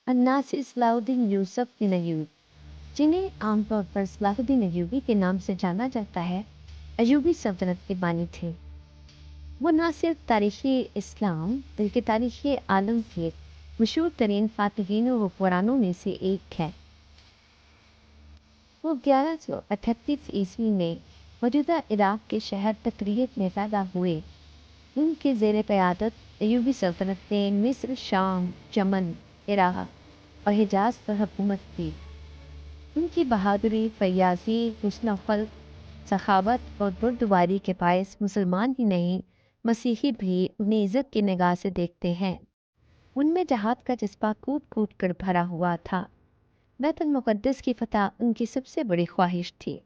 अन्नासी सलाहुद्दीन यूसुफ बिन अय्यूब, जिन्हें आमतौर पर सलाहुद्दीन अय्यूबी के नाम से जाना जाता है, अय्यूबी सल्तनत के बानी थे। वो न सिर्फ तारीख़ी इस्लाम बल्कि तारीख़ी आलम के मशहूर तरीन फातिहीन व पुरानों में से एक है। वो 1138 ईस्वी में मौजूदा इराक के शहर तकरीत में पैदा हुए। उनके ज़ेर क़यादत अय्यूबी सल्तनत ने मिस्र, शाम, यमन, इराक और हिजाज पर हुकूमत की। उनकी बहादुरी, फैयाज़ी, हुस्न ख़ुल्क़, सखावत और बुर्दबारी के बायस मुसलमान ही नहीं, मसीही भी उन्हें इज़्ज़त की निगाह से देखते हैं। उनमें जहाद का जज्बा कूट कूट कर भरा हुआ था। बैतुल मुक़द्दस की फ़तह उनकी सबसे बड़ी ख्वाहिश थी।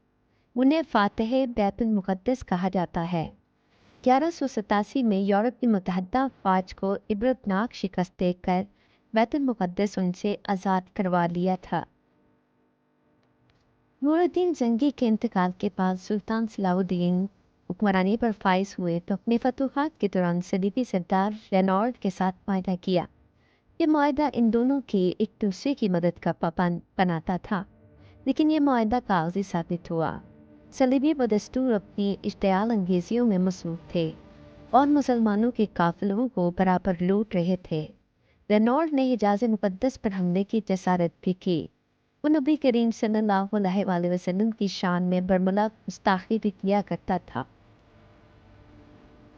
उन्हें फ़ातिह बैतुल मुक़द्दस कहा जाता है। 1187 में यूरोप की मुत्तहदा फ़ौज को इबरतनाक शिकस्त देकर बैतुल मुक़द्दस उनसे आज़ाद करवा लिया था। नूरुद्दीन जंगी के इंतकाल के बाद सुल्तान सलाहुद्दीन हुक्मरानी पर फाइज हुए तो अपने फतूहात के दौरान सलीबी सरदार रेनॉल्ड के साथ माहिदा किया। ये माहिदा इन दोनों के एक दूसरे की मदद का पाबंद बनाता था, लेकिन यह माहिदा कागजी साबित हुआ। सलीबी बदस्तूर अपनी इश्तियाल अंगेजियों में मसरूफ़ थे और मुसलमानों के काफिलों को बराबर लूट रहे थे। रेनॉल्ड ने हिजाज मुक़द्दस पर हमले की जसारत भी की। वो नबी करीम सल्लल्लाहु अलैहि वसल्लम की शान में बरमला गुस्ताखी भी किया करता था।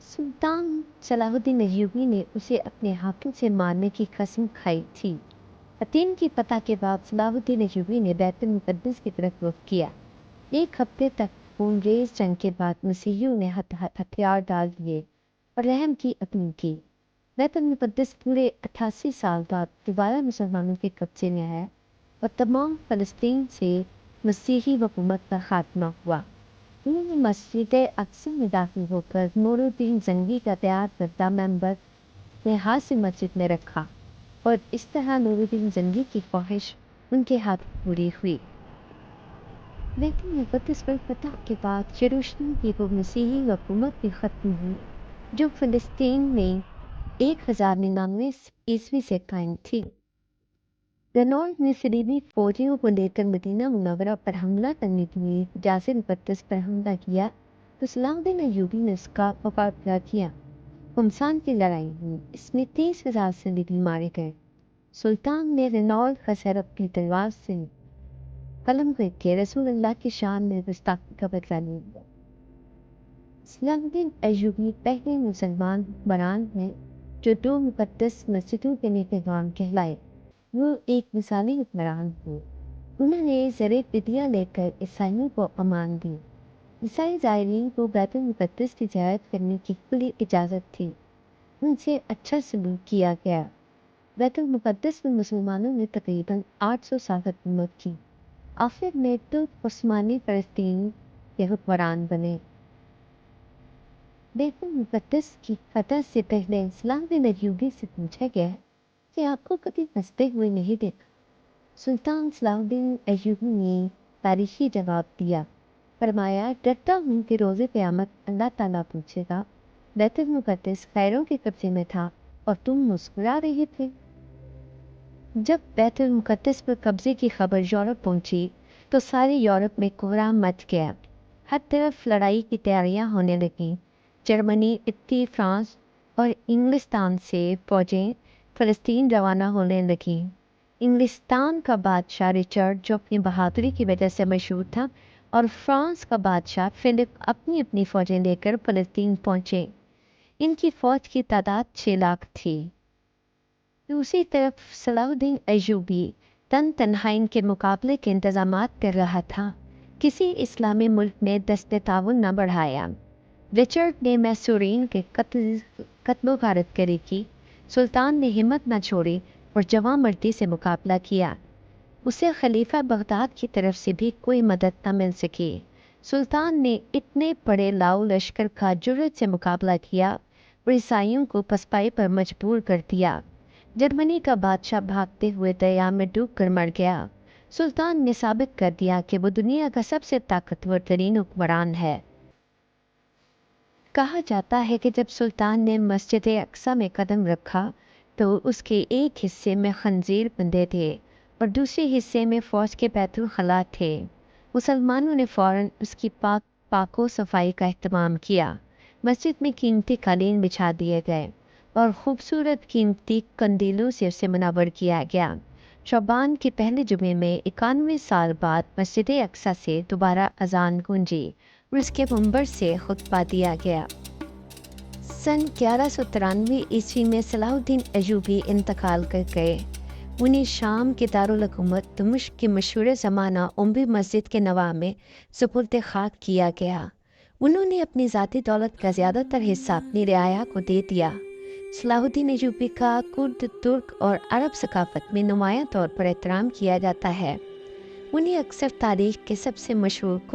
सुल्तान सलाहुद्दीन अय्यूबी ने उसे अपने हाकिम से मारने की कसम खाई थी। अतीन की फतह के बाद सलाहुद्दीन अय्यूबी ने बैतुल मुक़द्दस की तरफ रुख किया। एक हफ्ते तक खूनरेज़ जंग के बाद मसीहियों ने हथियार डाल दिए और रहम की अपील की। बैतुल मुक़द्दस पूरे 88 साल बाद दोबारा मुसलमानों के कब्जे में आया और तमाम फ़लस्तीन से मसीही हुकूमत का खात्मा हुआ। उन्होंने मस्जिद अक्सा में दाखिल होकर नूरुद्दीन जंगी का तैयार करदा मेंबर अपने हाथ से मस्जिद में रखा और इस तरह नूरुद्दीन जंगी की ख्वाहिश उनके हाथ पूरी हुई। बैतुल मुक़द्दस पर फतह के बाद यरूशलेम की वो मसीही हुकूमत भी ख़त्म हुई जो फ़लस्तीन में 1099 ईस्वी से कायम थी। रेनॉल्ड ने सलीबी फौजियों को लेकर मदीना मुनव्वरा पर हमला करने के लिए हिजाज़ मुक़द्दस पर हमला किया तो सलाहुद्दीन अय्यूबी ने उसका मुकाबला किया। घमसान की लड़ाई हुई, इसमें 30,000 सलीबी मारे गए। सुल्तान ने रेनॉल्ड का सर अपनी तलवार से कलम करके रसूलुल्लाह की शान में गुस्ताखी का बदला लिया। सलाहुद्दीन अय्यूबी पहले मुसलमान हुक्मरान हैं जो 2 मुक़द्दस मस्जिदों के निगरान कहलाए। वो एक मिसाली हुक्मरान थे। उन्होंने ज़र फिदिया लेकर ईसाइयों को अमान दी। ईसाई ज़ायरीन को बैतुल मुक़द्दस की ज़ियारत करने की खुली इजाज़त थी। उनसे अच्छा सलूक किया गया। बैतुल मुक़द्दस में मुसलमानों ने तकरीबन 800 साल हुकूमत की। आखिर में तो उस्मानी फ़लस्तीन के हुक्मरान बने। बैतुल मुक़द्दस की फतह से पहले सलाहुद्दीन अय्यूबी से पूछा गया कि आपको कभी हंसते हुए नहीं देखा। सुल्तान सलाहुद्दीन अय्यूबी ने तारीखी जवाब दिया, फरमाया, डरता हूँ कि रोज़े क़यामत अल्लाह ताला पूछेगा, बैतुल मुक़द्दस खैरों के कब्जे में था और तुम मुस्कुरा रहे थे। जब बैतुल मुक़द्दस पर कब्जे की खबर यूरोप पहुंची तो सारे यूरोप में कोहराम मच गया। हर तरफ लड़ाई की तैयारियां होने लगीं। जर्मनी, इटली, फ्रांस और इंग्लिस्तान से फौजें फ़लस्तीन रवाना होने लगीं। इंग्लिस्तान का बादशाह रिचर्ड जो अपनी बहादुरी की वजह से मशहूर था और फ्रांस का बादशाह फिलिप अपनी अपनी फ़ौजें लेकर फ़लस्तीन पहुँचे। इनकी फ़ौज की तादाद 6 लाख थी। दूसरी तरफ सलाहुद्दीन अय्यूबी तन्हाइन के मुकाबले के इंतज़ामात कर रहा था। किसी इस्लामी मुल्क ने दस्ते ताउन न बढ़ाया। रिचर्ड ने मैसूरीन के कत्लो गारत करी की। सुल्तान ने हिम्मत न छोड़ी और जवां मर्दी से मुकाबला किया। उसे खलीफा बगदाद की तरफ से भी कोई मदद न मिल सकी। सुल्तान ने इतने बड़े लाओ लश्कर का जुर्रत से मुकाबला किया और ईसाइयों को पसपाई पर मजबूर कर दिया। जर्मनी का बादशाह भागते हुए दरिया में डूब कर मर गया। सुल्तान ने साबित कर दिया कि वो दुनिया का सबसे ताकतवर तरीन हुक्मरान है। कहा जाता है कि जब सुल्तान ने मस्जिद अक्सा में कदम रखा तो उसके एक हिस्से में खंजीर बंधे थे और दूसरे हिस्से में फौज के बैतुल खला थे। मुसलमानों ने फौरन उसकी पाको सफाई का एहतमाम किया। मस्जिद में कीमती कालीन बिछा दिए गए और खूबसूरत कीमती कंदीलों से उसे मुनव्वर किया गया। शबान के पहले जुमे में 91 साल बाद मस्जिद अक्सा से दोबारा अजान गूंजी और उसके मंबर से खुतबा दिया गया। सन 1193 ईस्वी में सलाहुद्दीन अयूबी इंतकाल कर गए। उन्हें शाम के दारुल हुकूमत दमिश्क के मशहूर ज़माना उम्बी मस्जिद के नवा में सुपुर्द खाक किया गया। उन्होंने अपनी ज़ाती दौलत का ज़्यादातर हिस्सा अपनी रियाया को दे दिया। सलाहुद्दीन अयूबी का कुर्द, तुर्क और अरब सकाफत में नुमायां तौर पर एहतराम किया जाता है। उन्हें अक्सर तारीख के सबसे मशहूर